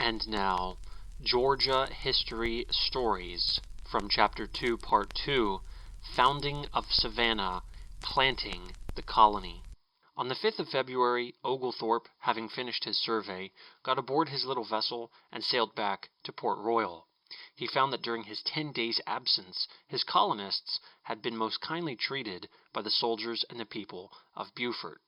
And now, Georgia History Stories from Chapter 2, Part 2, Founding of Savannah, Planting the Colony. On the 5th of February, Oglethorpe, having finished his survey, got aboard his little vessel and sailed back to Port Royal. He found that during his 10 days' absence, his colonists had been most kindly treated by the soldiers and the people of Beaufort.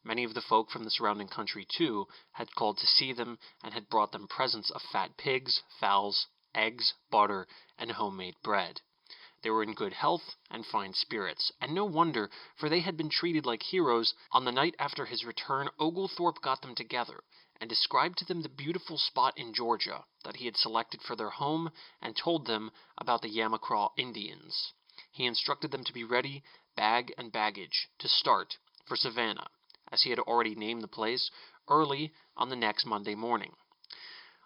Many of the folk from the surrounding country, too, had called to see them and had brought them presents of fat pigs, fowls, eggs, butter, and homemade bread. They were in good health and fine spirits, and no wonder, for they had been treated like heroes. On the night after his return, Oglethorpe got them together and described to them the beautiful spot in Georgia that he had selected for their home, and told them about the Yamacraw Indians. He instructed them to be ready, bag and baggage, to start for Savannah, as he had already named the place, early on the next Monday morning.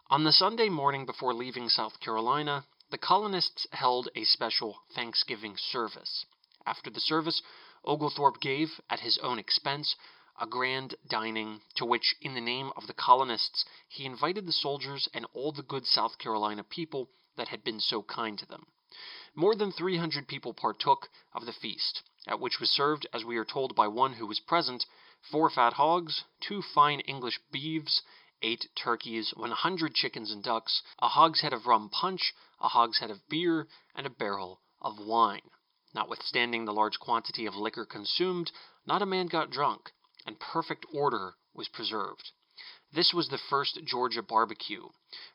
On the Sunday morning before leaving South Carolina, the colonists held a special Thanksgiving service. After the service, Oglethorpe gave, at his own expense, a grand dining, to which, in the name of the colonists, he invited the soldiers and all the good South Carolina people that had been so kind to them. More than 300 people partook of the feast, at which was served, as we are told by one who was present, 4 fat hogs, 2 fine English beeves, 8 turkeys, 100 chickens and ducks, a hogshead of rum punch, a hogshead of beer, and a barrel of wine. Notwithstanding the large quantity of liquor consumed, not a man got drunk, and perfect order was preserved. This was the first Georgia barbecue,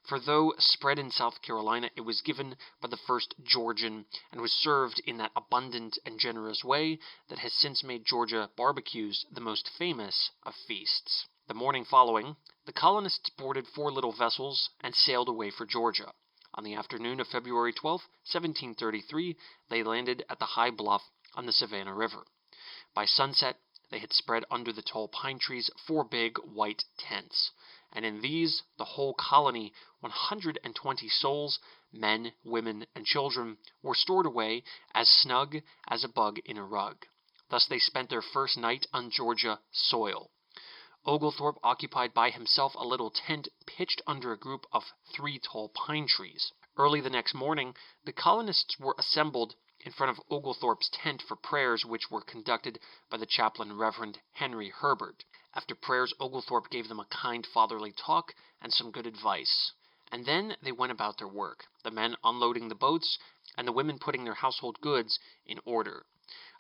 for though spread in South Carolina, it was given by the first Georgian, and was served in that abundant and generous way that has since made Georgia barbecues the most famous of feasts. The morning following, the colonists boarded 4 little vessels and sailed away for Georgia. On the afternoon of February 12, 1733, they landed at the high bluff on the Savannah River. By sunset, they had spread under the tall pine trees 4 big white tents, and in these the whole colony, 120 souls, men, women, and children, were stored away as snug as a bug in a rug. Thus they spent their first night on Georgia soil. Oglethorpe occupied by himself a little tent pitched under a group of 3 tall pine trees. Early the next morning, the colonists were assembled in front of Oglethorpe's tent for prayers, which were conducted by the chaplain, Reverend Henry Herbert. After prayers, Oglethorpe gave them a kind fatherly talk and some good advice, and then they went about their work, the men unloading the boats, and the women putting their household goods in order.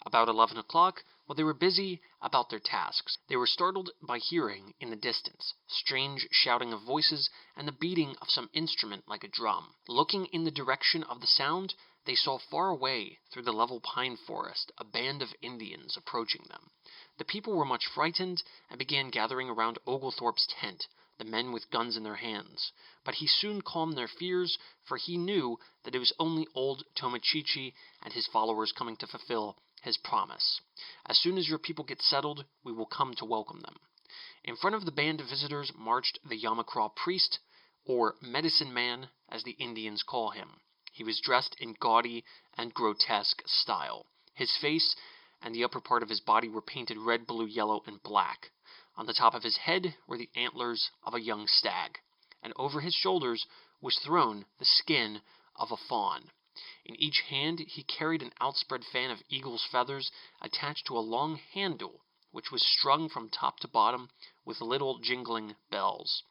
About 11 o'clock, while they were busy about their tasks, they were startled by hearing, in the distance, strange shouting of voices and the beating of some instrument like a drum. Looking in the direction of the sound, they saw far away through the level pine forest a band of Indians approaching them. The people were much frightened and began gathering around Oglethorpe's tent, the men with guns in their hands. But he soon calmed their fears, for he knew that it was only old Tomochichi and his followers coming to fulfill his promise. As soon as your people get settled, we will come to welcome them. In front of the band of visitors marched the Yamacraw priest, or medicine man, as the Indians call him. He was dressed in gaudy and grotesque style. His face and the upper part of his body were painted red, blue, yellow, and black. On the top of his head were the antlers of a young stag, and over his shoulders was thrown the skin of a fawn. In each hand he carried an outspread fan of eagle's feathers attached to a long handle, which was strung from top to bottom with little jingling bells.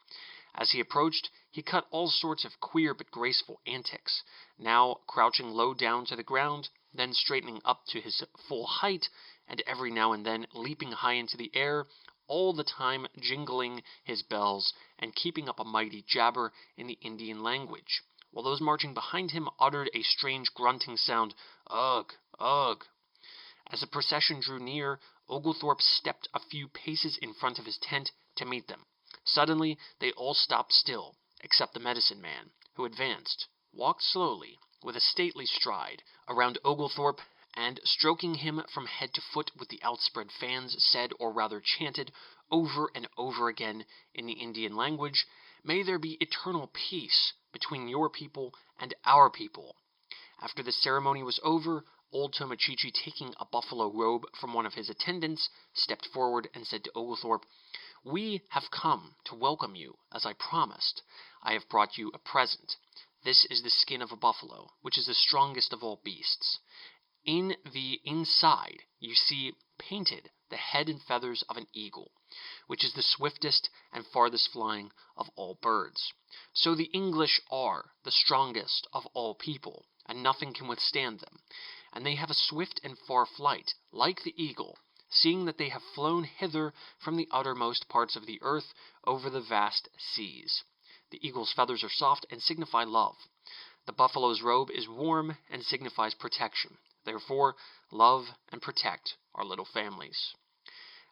As he approached, he cut all sorts of queer but graceful antics, now crouching low down to the ground, then straightening up to his full height, and every now and then leaping high into the air, all the time jingling his bells and keeping up a mighty jabber in the Indian language, while those marching behind him uttered a strange grunting sound, ugh, ugh. As the procession drew near, Oglethorpe stepped a few paces in front of his tent to meet them. Suddenly they all stopped still, except the medicine man, who advanced, walked slowly, with a stately stride, around Oglethorpe, and, stroking him from head to foot with the outspread fans, said, or rather chanted, over and over again in the Indian language, "May there be eternal peace between your people and our people." After the ceremony was over, old Tomochichi, taking a buffalo robe from one of his attendants, stepped forward and said to Oglethorpe, "We have come to welcome you, as I promised. I have brought you a present. This is the skin of a buffalo, which is the strongest of all beasts. In the inside you see painted the head and feathers of an eagle, which is the swiftest and farthest flying of all birds. So the English are the strongest of all people, and nothing can withstand them. And they have a swift and far flight, like the eagle, seeing that they have flown hither from the uttermost parts of the earth over the vast seas. The eagle's feathers are soft and signify love. The buffalo's robe is warm and signifies protection. Therefore, love and protect our little families."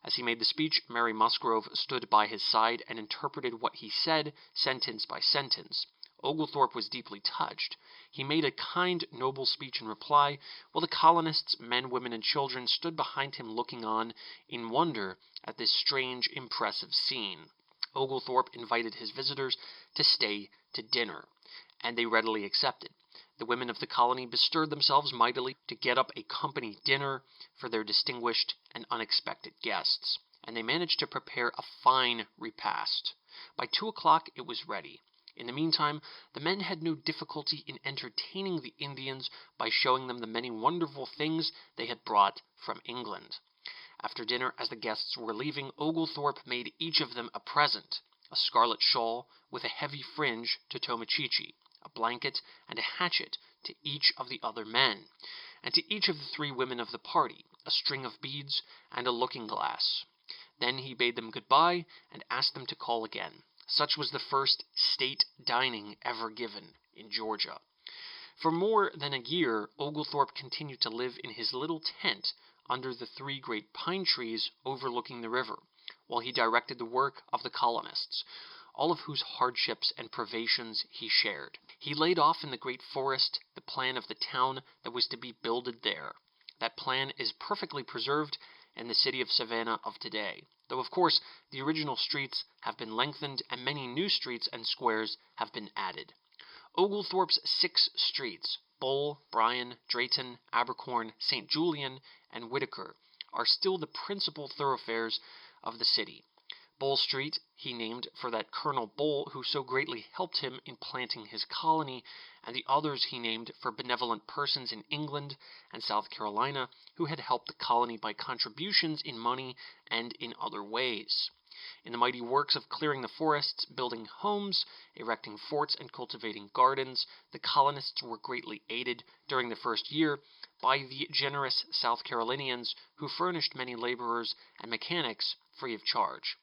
As he made the speech, Mary Musgrove stood by his side and interpreted what he said, sentence by sentence. Oglethorpe was deeply touched. He made a kind, noble speech in reply, while the colonists, men, women, and children, stood behind him looking on in wonder at this strange, impressive scene. Oglethorpe invited his visitors to stay to dinner, and they readily accepted. The women of the colony bestirred themselves mightily to get up a company dinner for their distinguished and unexpected guests, and they managed to prepare a fine repast. By 2 o'clock it was ready. In the meantime, the men had no difficulty in entertaining the Indians by showing them the many wonderful things they had brought from England. After dinner, as the guests were leaving, Oglethorpe made each of them a present: a scarlet shawl with a heavy fringe to Tomochichi, a blanket and a hatchet to each of the other men, and to each of the 3 women of the party a string of beads and a looking-glass. Then he bade them good-bye and asked them to call again. Such was the first state dining ever given in Georgia. For more than a year, Oglethorpe continued to live in his little tent under the 3 great pine trees overlooking the river, while he directed the work of the colonists, all of whose hardships and privations he shared. He laid off in the great forest the plan of the town that was to be builded there. That plan is perfectly preserved in the city of Savannah of today, though of course the original streets have been lengthened and many new streets and squares have been added. Oglethorpe's 6 streets, Bull, Bryan, Drayton, Abercorn, St. Julian, and Whitaker, are still the principal thoroughfares of the city. Bull Street he named for that Colonel Bull who so greatly helped him in planting his colony, and the others he named for benevolent persons in England and South Carolina who had helped the colony by contributions in money and in other ways. In the mighty works of clearing the forests, building homes, erecting forts, and cultivating gardens, the colonists were greatly aided during the first year by the generous South Carolinians who furnished many laborers and mechanics free of charge.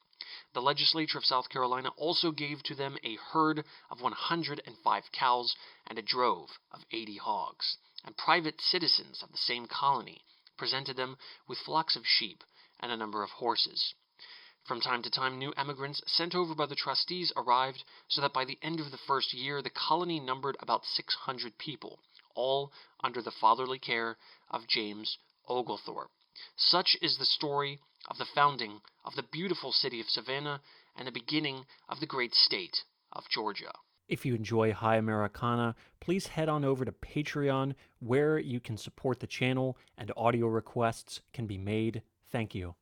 The legislature of South Carolina also gave to them a herd of 105 cows and a drove of 80 hogs, and private citizens of the same colony presented them with flocks of sheep and a number of horses. From time to time, new emigrants sent over by the trustees arrived, so that by the end of the first year the colony numbered about 600 people, all under the fatherly care of James Oglethorpe. Such is the story of the founding of the beautiful city of Savannah and the beginning of the great state of Georgia. If you enjoy High Americana, please head on over to Patreon, where you can support the channel and audio requests can be made. Thank you.